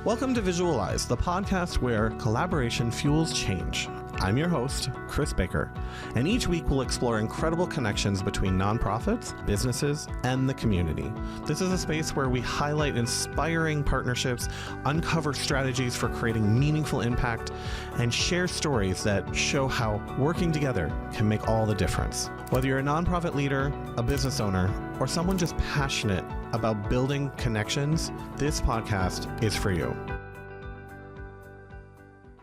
Welcome to Visualize, the podcast where collaboration fuels change. I'm your host, Chris Baker, and each week we'll explore incredible connections between nonprofits, businesses, and the community. This is a space where we highlight inspiring partnerships, uncover strategies for creating meaningful impact, and share stories that show how working together can make all the difference. Whether you're a nonprofit leader, a business owner, or someone just passionate about building connections, this podcast is for you.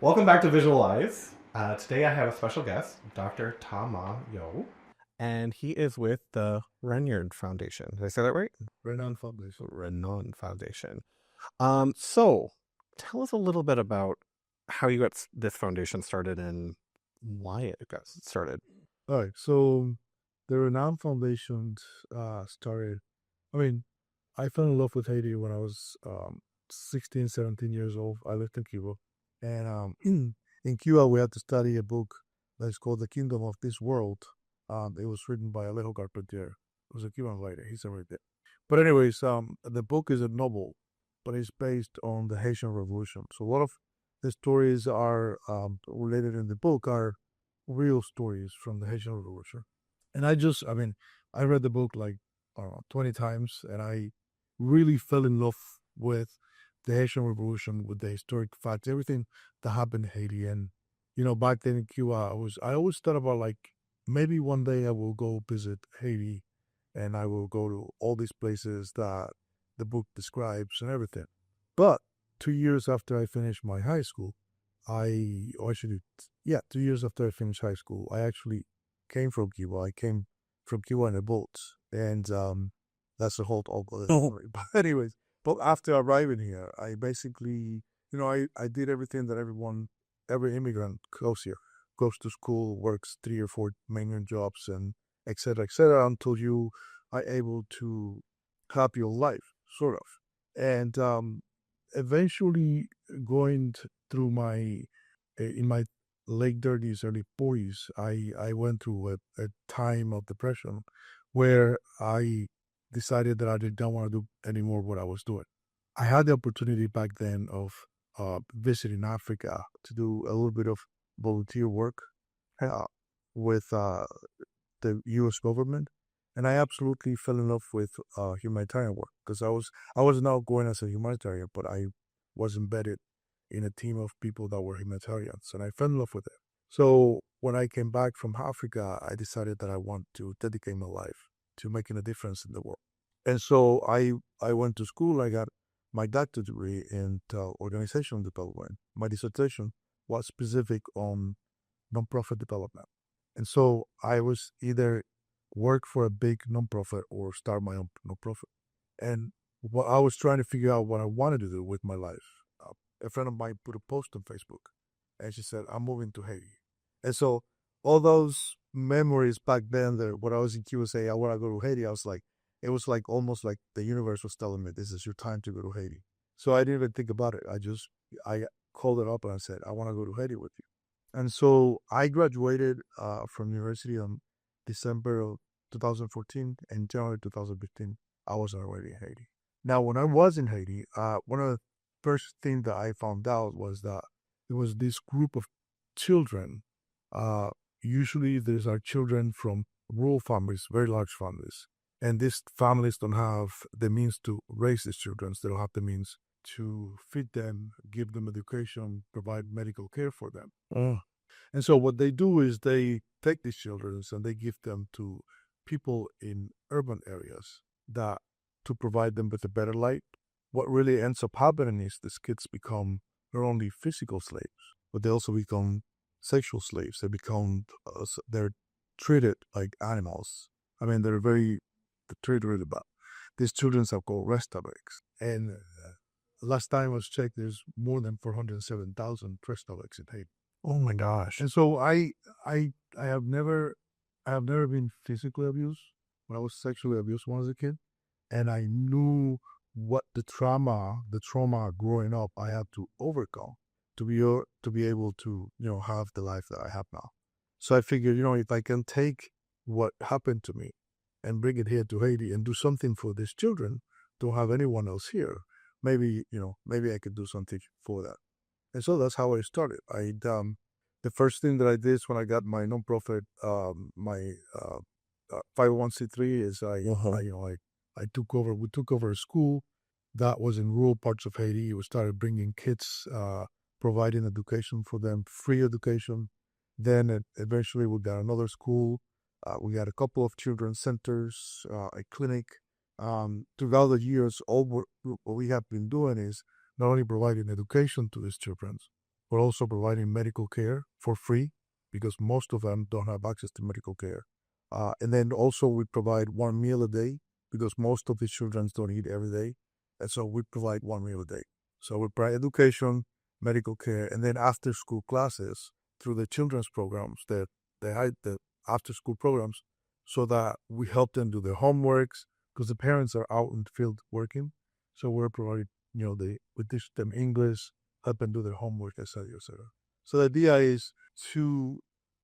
Welcome back to Visualize. Today I have a special guest, Dr. Tamayo, and he is with the Renand Foundation. Did I say that right? Renand Foundation. Renand Foundation. So tell us a little bit about how you got this foundation started and why it got started. All right. So the Renand Foundation started, I fell in love with Haiti when I was 16, 17 years old. I lived in Cuba. And in Cuba, we had to study a book that is called The Kingdom of This World. It was written by Alejo Carpentier. It was a Cuban writer. He's already dead. But anyways, the book is a novel, but it's based on the Haitian Revolution. So a lot of the stories are related in the book are real stories from the Haitian Revolution. And I read the book like, 20 times, and I really fell in love with the Haitian Revolution, with the historic facts, everything that happened in Haiti. And, back then in Cuba, I always thought about like, maybe one day I will go visit Haiti and I will go to all these places that the book describes and everything. But 2 years after I finished my high school, 2 years after I finished high school, I actually came from Cuba. I came from Cuba in a boat. And that's the whole story. But anyways, but after arriving here, I basically, I did everything that every immigrant goes here. Goes to school, works 3 or 4 main jobs, and et cetera, until you are able to have your life, sort of. And eventually going through in my late 30s, early 40s, I went through a time of depression where I decided that I did not want to do anymore what I was doing. I had the opportunity back then of visiting Africa to do a little bit of volunteer work with the U.S. government, and I absolutely fell in love with humanitarian work because I was not going as a humanitarian, but I was embedded in a team of people that were humanitarians, and I fell in love with it. So when I came back from Africa, I decided that I want to dedicate my life to making a difference in the world. And so I went to school. I got my doctorate degree in organizational development. My dissertation was specific on nonprofit development. And so I was either work for a big nonprofit or start my own nonprofit. And what I was trying to figure out what I wanted to do with my life. A friend of mine put a post on Facebook, and she said, "I'm moving to Haiti." And so all those memories back then, when I was in Cuba, say I want to go to Haiti, it was like almost like the universe was telling me, "This is your time to go to Haiti." So I didn't even think about it. I called it up and I said, "I want to go to Haiti with you." And so I graduated from university on December of 2014, and January 2015, I was already in Haiti. Now, when I was in Haiti, one of the first thing that I found out was that there was this group of children. Usually these are children from rural families, very large families. And these families don't have the means to raise these children. They don't have the means to feed them, give them education, provide medical care for them. And so what they do is they take these children and they give them to people in urban areas to provide them with a better life. What really ends up happening is these kids become not only physical slaves, but they also become sexual slaves. They're treated like animals. They're treated really bad. These children have called rest awakening. And last time I was checked, there's more than 407,000 rest awakenings in Haiti. Oh my gosh. And so I have never been physically abused, but I was sexually abused when I was a kid. And I knew what the trauma growing up I had to overcome to be able to, have the life that I have now. So I figured, if I can take what happened to me and bring it here to Haiti and do something for these children, don't have anyone else here, maybe maybe I could do something for that. And so that's how I started. The first thing that I did when I got my nonprofit, my 501c3 is I took over. We took over a school that was in rural parts of Haiti. We started bringing kids, providing education for them, free education. Then eventually we got another school. We got a couple of children's centers, a clinic. Throughout the years, what we have been doing is not only providing education to these children, but also providing medical care for free because most of them don't have access to medical care. And then also we provide one meal a day because most of these children don't eat every day. And so we provide one meal a day. So we provide education, medical care, and then after school classes through the children's programs that they had the after school programs so that we help them do their homeworks because the parents are out in the field working. So we're providing, we teach them English, help them do their homework, etc., etc. So the idea is to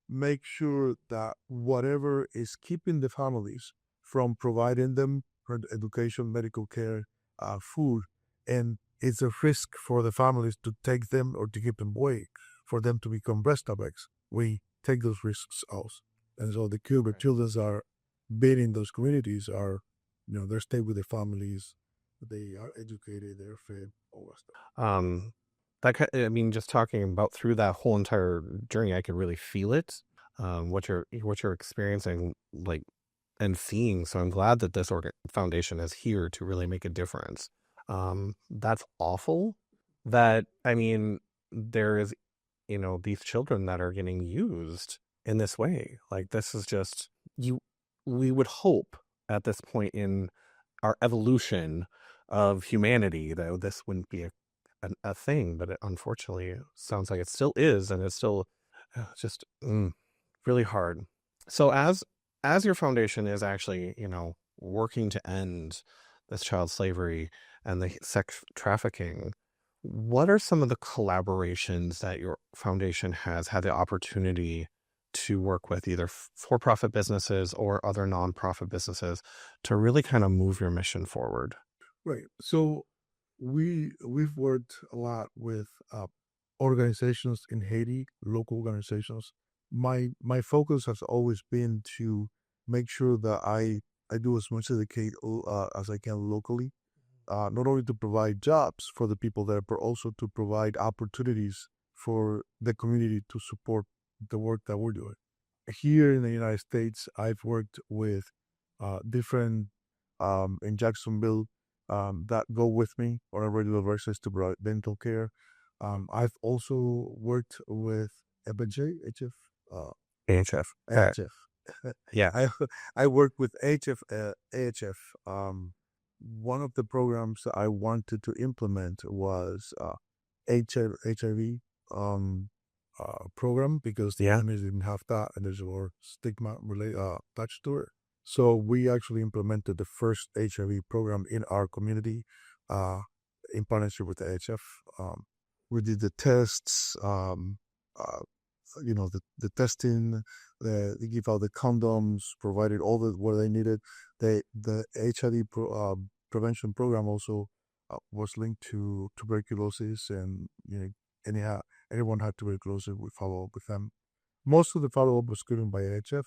make sure that whatever is keeping the families from providing them for education, medical care, food, and it's a risk for the families to take them or to keep them away, for them to become breast topics. We take those risks out. And so the Cuban children are being in those communities are, they're staying with their families, they are educated, they're fed, all that stuff. I mean, just talking about through that whole entire journey, I could really feel it, what you're experiencing, like, and seeing. So I'm glad that this foundation is here to really make a difference. That's awful. That, I mean, there is, these children that are getting used in this way. Like, this is just we would hope at this point in our evolution of humanity that this wouldn't be a thing, but it unfortunately sounds like it still is, and it's still just really hard. So as your foundation is actually, working to end this child slavery and the sex trafficking, what are some of the collaborations that your foundation has had the opportunity to work with either for-profit businesses or other nonprofit businesses to really kind of move your mission forward? Right. So we've worked a lot with organizations in Haiti, local organizations. My focus has always been to make sure that I do as much educate as I can locally, not only to provide jobs for the people there, but also to provide opportunities for the community to support the work that we're doing. Here in the United States, I've worked with different in Jacksonville that go with me on a regular basis to provide dental care. I've also worked with FJ, HF, AHF. AHF. Yeah. I I worked with HF, AHF. One of the programs that I wanted to implement was HIV program because the Yeah. families didn't have that and there's more stigma related attached to it. So we actually implemented the first HIV program in our community in partnership with the HF. We did the tests, the testing, they give out the condoms, provided all the what they needed. The HIV prevention program also was linked to tuberculosis, and anyhow, anyone had tuberculosis, we follow up with them. Most of the follow up was given by HF,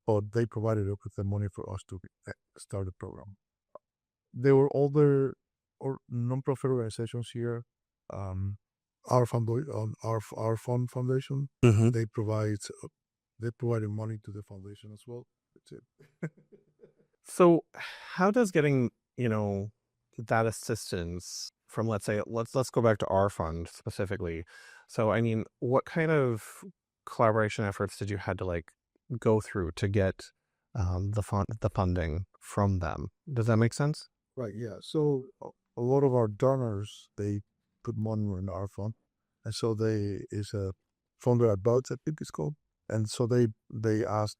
but they provided us with the money for us to start the program. There were other or non-profit organizations here. Our fund, our fund foundation, Mm-hmm. they provided money to the foundation as well. That's it. So how does getting, that assistance from, let's say, let's go back to our fund specifically. So, I mean, what kind of collaboration efforts did you had to like go through to get the funding from them? Does that make sense? Right. Yeah. So a lot of our donors they put money in our fund, and so they is a founder about I think it's called, and so they asked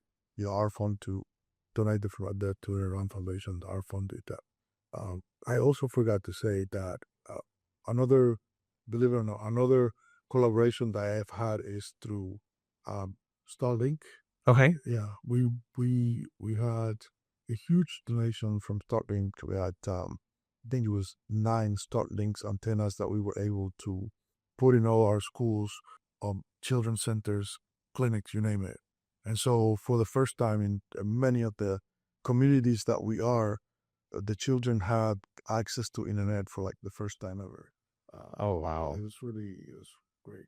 our fund to donate that to their own foundation. Our fund did that. I also forgot to say that another, believe it or not, another collaboration that I have had is through Starlink. Okay. Yeah, we had a huge donation from Starlink. We had I think it was 9 Starlinks antennas that we were able to put in all our schools, children's centers, clinics, you name it. And so for the first time in many of the communities that we are, the children had access to internet for like the first time ever. Oh, wow. It was great.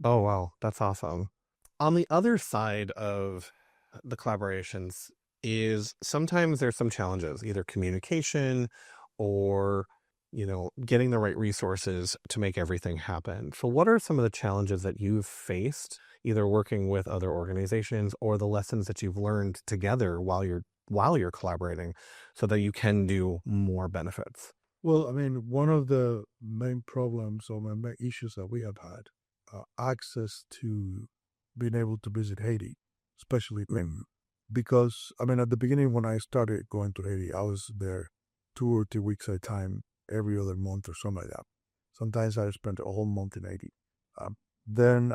Oh, wow. That's awesome. On the other side of the collaborations is sometimes there's some challenges, either communication or, getting the right resources to make everything happen. So what are some of the challenges that you've faced, either working with other organizations or the lessons that you've learned together while you're collaborating so that you can do more benefits? Well, I mean, one of the main problems or main issues that we have had, access to being able to visit Haiti, especially because, I mean, at the beginning when I started going to Haiti, I was there 2 or 3 weeks at a time, every other month or something like that. Sometimes I spent a whole month in Haiti. Then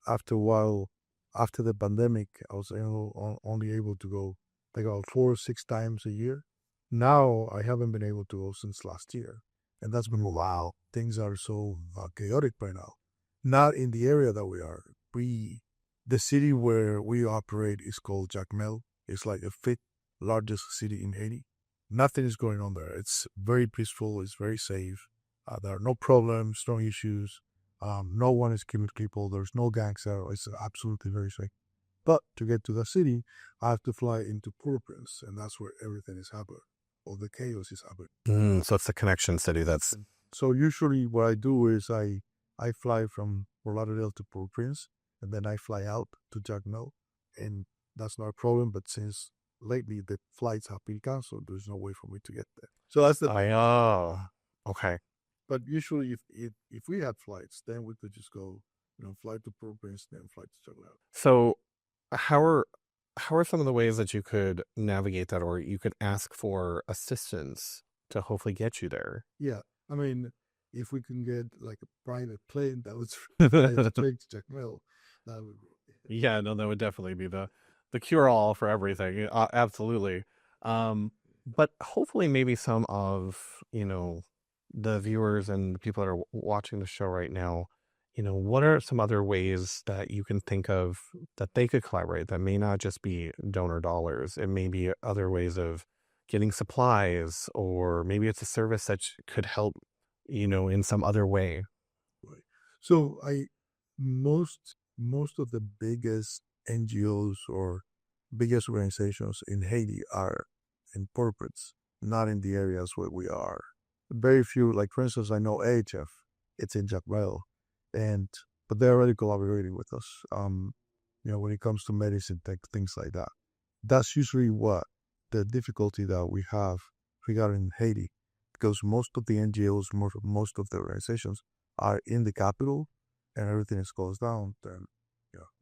after a while, after the pandemic, I was only able to go like about 4 or 6 times a year. Now I haven't been able to go since last year, and that's been wow. Things are so chaotic right now. Not in the area that we are. The city where we operate is called Jacmel. It's like the fifth largest city in Haiti. Nothing is going on there. It's very peaceful. It's very safe. There are no problems, no issues. No one is killing people. There's no gangs there. It's absolutely very safe. But to get to the city, I have to fly into Port-au-Prince, and that's where everything is happening, or the chaos is happening. So it's the connection city that's... So usually what I do is I fly from Fort Lauderdale to Port-au-Prince, and then I fly out to Jacmel, and that's not a problem. But since lately the flights have been canceled, there's no way for me to get there. So that's the... Okay. But usually, if we had flights, then we could just go, fly to Port-au-Prince, then fly to Jacmel. So how are some of the ways that you could navigate that, or you could ask for assistance to hopefully get you there? Yeah, I mean, if we can get like a private plane that would straight to Jacmel, that would be... Yeah, no, that would definitely be the cure-all for everything. Absolutely. But hopefully maybe some of, the viewers and the people that are watching the show right now, what are some other ways that you can think of that they could collaborate that may not just be donor dollars? It may be other ways of getting supplies, or maybe it's a service that could help, in some other way. Right. So most of the biggest NGOs or biggest organizations in Haiti are in Port-au-Prince, not in the areas where we are. Very few, like for instance, I know AHF, it's in Jacmel, but they're already collaborating with us. When it comes to medicine, things like that. That's usually what the difficulty that we have regarding Haiti, because most of the NGOs, most of the organizations are in the capital, and everything is closed down. Then,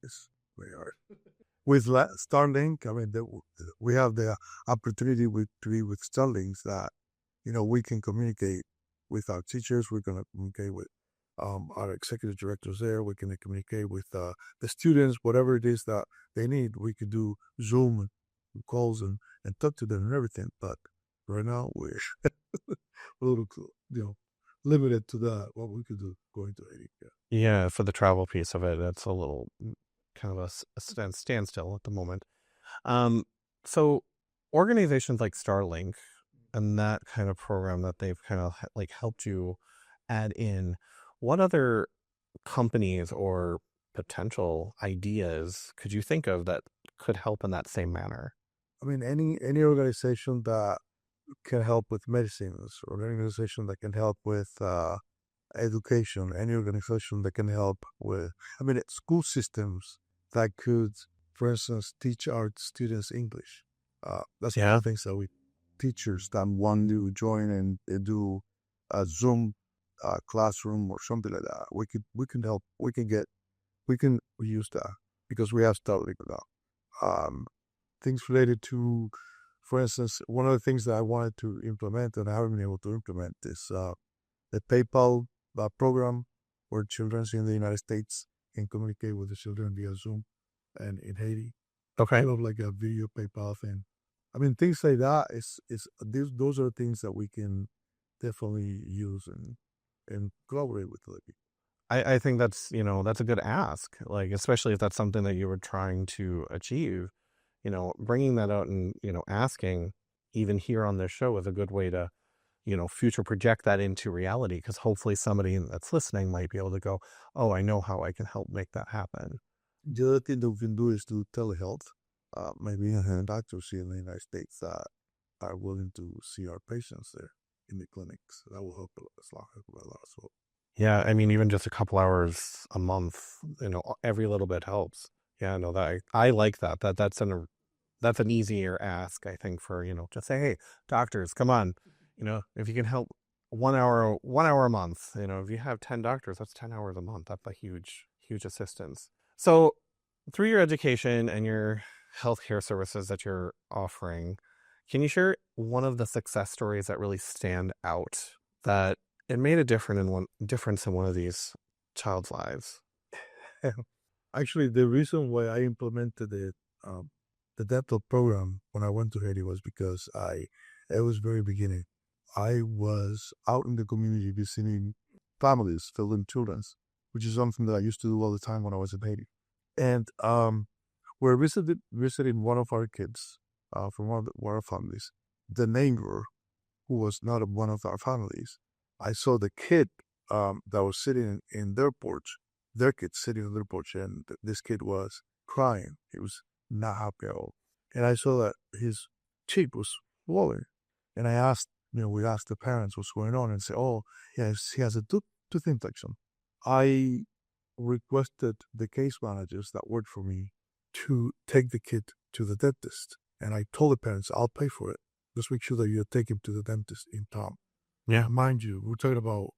it's very hard. With Starlink, I mean, we have the opportunity to be with Starlinks that, we can communicate with our teachers. We're going to communicate with our executive directors there. We can communicate with the students, whatever it is that they need. We could do Zoom calls and talk to them and everything. But right now, we're a little, limited to what we could do going to Haiti. Yeah, for the travel piece of it, that's a little kind of a standstill at the moment. So organizations like Starlink and that kind of program that they've kind of like helped you add in, what other companies or potential ideas could you think of that could help in that same manner? I mean, any organization that can help with medicines, or any organization that can help with education, any organization that can help with, school systems that could, for instance, teach our students English. That's one of the things that teachers that want to join and do a Zoom classroom or something like that. We can help. We can use that because we have Starlink now. Things related to, for instance, one of the things that I wanted to implement and I haven't been able to implement is the PayPal program, where children in the United States can communicate with the children via Zoom, and in Haiti, Okay. kind of like a video PayPal thing. Things like that those are things that we can definitely use and collaborate with other people. I think that's, that's a good ask. Like, especially if that's something that you were trying to achieve, bringing that out and, asking even here on this show is a good way to, future project that into reality. Because hopefully somebody that's listening might be able to go, oh, I know how I can help make that happen. The other thing that we can do is do telehealth. Maybe doctors here in the United States that are willing to see our patients there in the clinics. That will help a lot as well. Yeah, I mean, even just a couple hours a month, every little bit helps. Yeah, no, that I like that. That's an easier ask, I think, for, just say, hey, doctors, come on, if you can help 1 hour a month, if you have 10 doctors, that's 10 hours a month. That's a huge, huge assistance. So through your education and your healthcare services that you're offering, can you share one of the success stories that really stand out that it made a difference in one of these child's lives? Actually, the reason why I implemented the dental program when I went to Haiti was because it was very beginning. I was out in the community visiting families, filling children's, which is something that I used to do all the time when I was in Haiti. And we're visiting one of our kids from one of our families. The neighbor, who was not one of our families, I saw the kid that was sitting in their porch, their kid sitting on their porch, and this kid was crying. He was not happy at all. And I saw that his cheek was swollen. And I asked, we asked the parents what's going on and say, oh, yes, he has a tooth infection. I requested the case managers that worked for me to take the kid to the dentist. And I told the parents, I'll pay for it. Just make sure that you take him to the dentist in town. Yeah. Mind you, we're talking about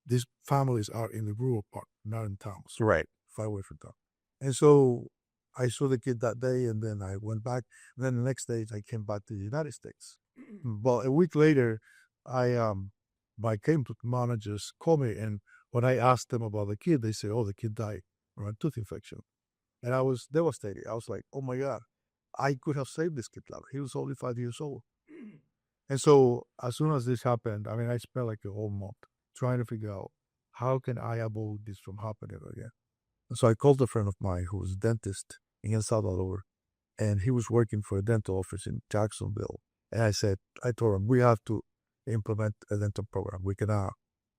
these families are in the rural part, not in towns, Right. far away from town. And so I saw the kid that day, and then I went back. And then the next day, I came back to the United States. But a week later, my came managers called me, and when I asked them about the kid, they said, "Oh, the kid died from a tooth infection," and I was devastated. I was like, "Oh my God, I could have saved this kid's life. He was only 5 years old." And so as soon as this happened, I mean, I spent like a whole month trying to figure out how can I avoid this from happening again. And so I called a friend of mine who was a dentist in El Salvador, and he was working for a dental office in Jacksonville. And I told him, we have to implement a dental program. We cannot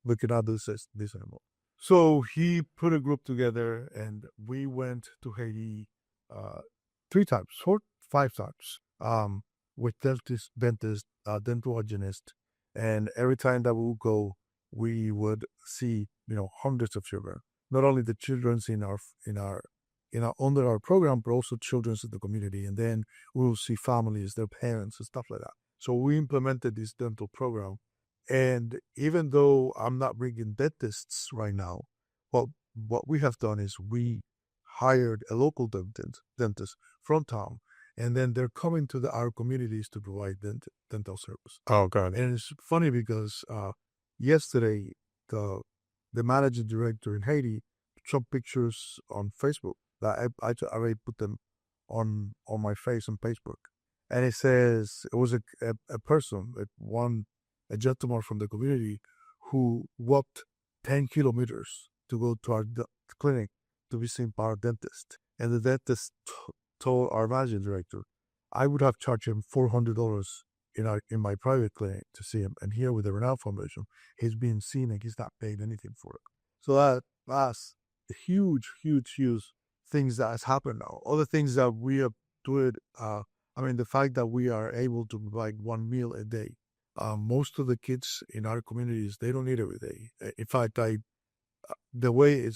do this anymore. So he put a group together, and we went to Haiti 3 times, 5 times, with dentist, dental hygienist, and every time that we would go, we would see hundreds of children. Not only the children's in our under our program, but also children's in the community, and then we will see families, their parents, and stuff like that. So we implemented this dental program, and even though I'm not bringing dentists right now, well, what we have done is we hired a local dentist from town, and then they're coming to our communities to provide dental service. Oh, good. And it's funny because yesterday the managing director in Haiti took pictures on Facebook that I already put them on my face on Facebook, and it says it was a person, a gentleman from the community who walked 10 kilometers to go to our clinic to be seen by our dentist, and the dentist told our managing director, I would have charged him $400 in my private clinic to see him, and here with the Renand Foundation, he's being seen and he's not paid anything for it. So that's huge, huge, huge things that has happened now. Other things that we have doing, the fact that we are able to provide one meal a day. Most of the kids in our communities, they don't eat every day. In fact, the way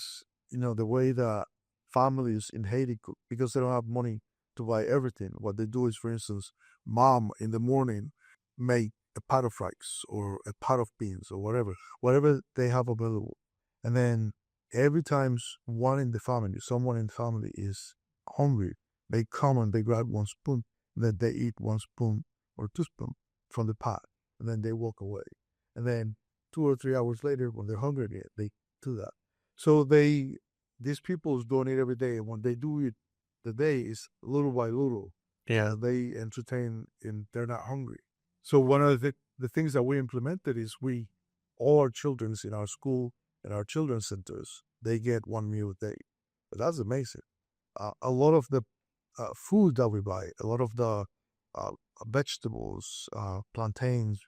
the families in Haiti cook, because they don't have money to buy everything. What they do is, for instance, mom in the morning make a pot of rice or a pot of beans or whatever they have available, and then every time someone in the family is hungry, they come and they grab one spoon, and then they eat one spoon or two spoons from the pot, and then they walk away, and then 2 or 3 hours later, when they're hungry again, they do that. So these people don't eat every day, and when they do eat, the day is little by little. Yeah. They entertain and they're not hungry. So one of the the things that we implemented is all our children's in our school and our children's centers, they get one meal a day. But that's amazing. A lot of the food that we buy, a lot of the uh, vegetables, plantains,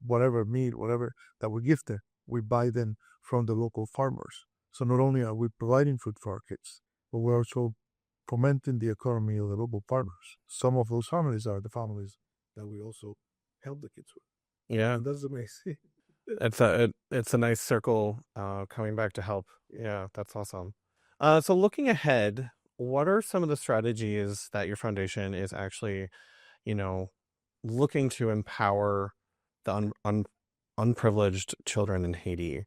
whatever meat, whatever that we give them, we buy them from the local farmers. So not only are we providing food for our kids, but we're also fomenting the economy of the local farmers. Some of those families are the families that we also help the kids with. Yeah, And that's amazing. it's a nice circle coming back to help. Yeah, that's awesome. So looking ahead, what are some of the strategies that your foundation is actually, looking to empower the unprivileged children in Haiti?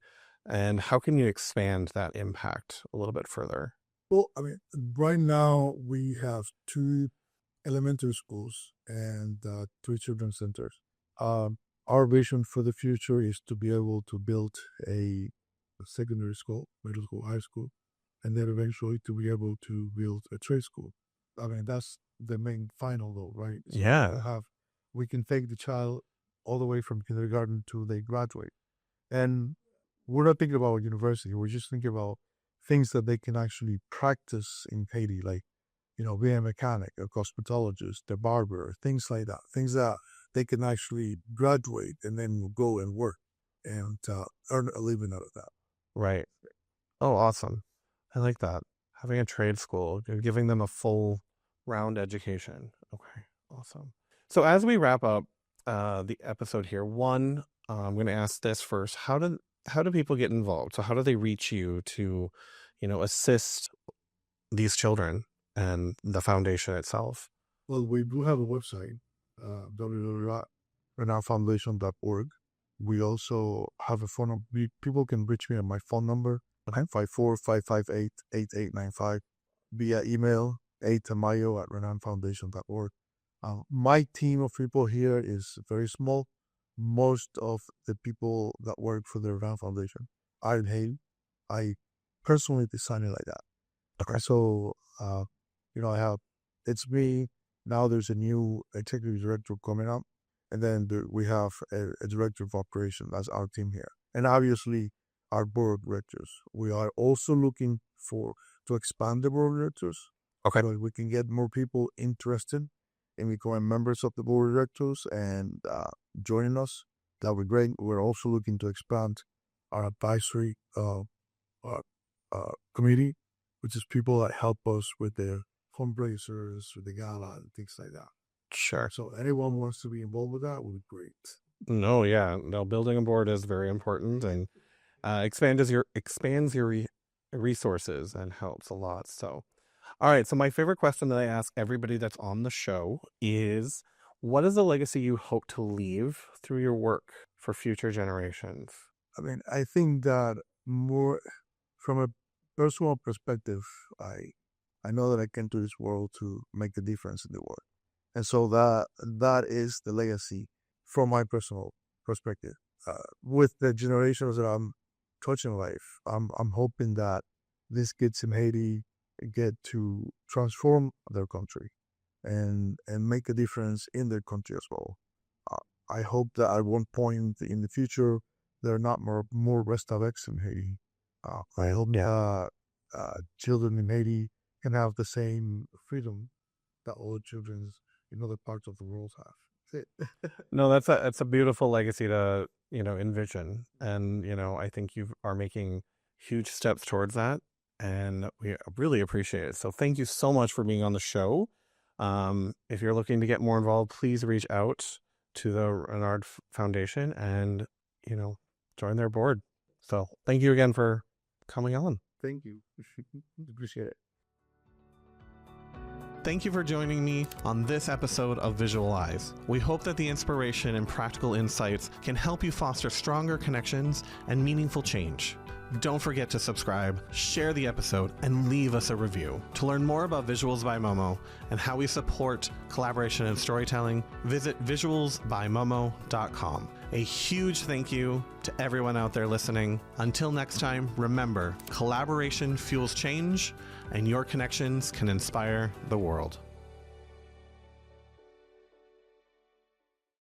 And how can you expand that impact a little bit further? Well, I mean, right now we have 2 elementary schools and 3 children's centers. Our vision for the future is to be able to build a secondary school, middle school, high school, and then eventually to be able to build a trade school. I mean, that's the main final goal, right? So Yeah. we can take the child all the way from kindergarten to they graduate. And we're not thinking about university. We're just thinking about things that they can actually practice in Haiti, like, being a mechanic, a cosmetologist, a barber, things like that. Things that they can actually graduate and then go and work and earn a living out of that. Right. Oh, awesome. I like that. Having a trade school, giving them a full round education. Okay, awesome. So as we wrap up the episode here, I'm going to ask this first. How do people get involved? So how do they reach you to, assist these children and the foundation itself? Well, we do have a website, www.renandfoundation.org. We also have a phone number. People can reach me at my phone number, 954-558-8895, via email, atamayo@renandfoundation.org. My team of people here is very small. Most of the people that work for the Renand Foundation are in Haiti. I personally designed it like that. Okay. So, it's me. Now there's a new executive director coming up. And then we have a director of operation. That's our team here. And obviously, our board of directors. We are also looking to expand the board of directors. Okay. So we can get more people interested in becoming members of the board of directors and joining us. That would be great. We're also looking to expand our advisory committee, which is people that help us with their fundraisers, with the gala, and things like that. Sure. So anyone who wants to be involved with that would be great. No, yeah. No, building a board is very important, and expands your resources and helps a lot. So, all right. So my favorite question that I ask everybody that's on the show is, what is the legacy you hope to leave through your work for future generations? I mean, I think that more from a personal perspective, I know that I came to this world to make a difference in the world. And so that is the legacy from my personal perspective. With the generations that I'm touching life, I'm hoping that these kids in Haiti get to transform their country and make a difference in their country as well. I hope that at one point in the future, there are not more Restaveks in Haiti. I hope that children in Haiti can have the same freedom that all children in other parts of the world have. That's it. No, that's a beautiful legacy to, envision. And, I think you are making huge steps towards that. And we really appreciate it. So thank you so much for being on the show. If you're looking to get more involved, please reach out to the Renand Foundation and, join their board. So thank you again for coming on. Thank you. Appreciate it. Thank you for joining me on this episode of Visualize. We hope that the inspiration and practical insights can help you foster stronger connections and meaningful change. Don't forget to subscribe, share the episode, and leave us a review. To learn more about Visuals by Momo and how we support collaboration and storytelling, visit visualsbymomo.com. A huge thank you to everyone out there listening. Until next time, remember, collaboration fuels change, and your connections can inspire the world.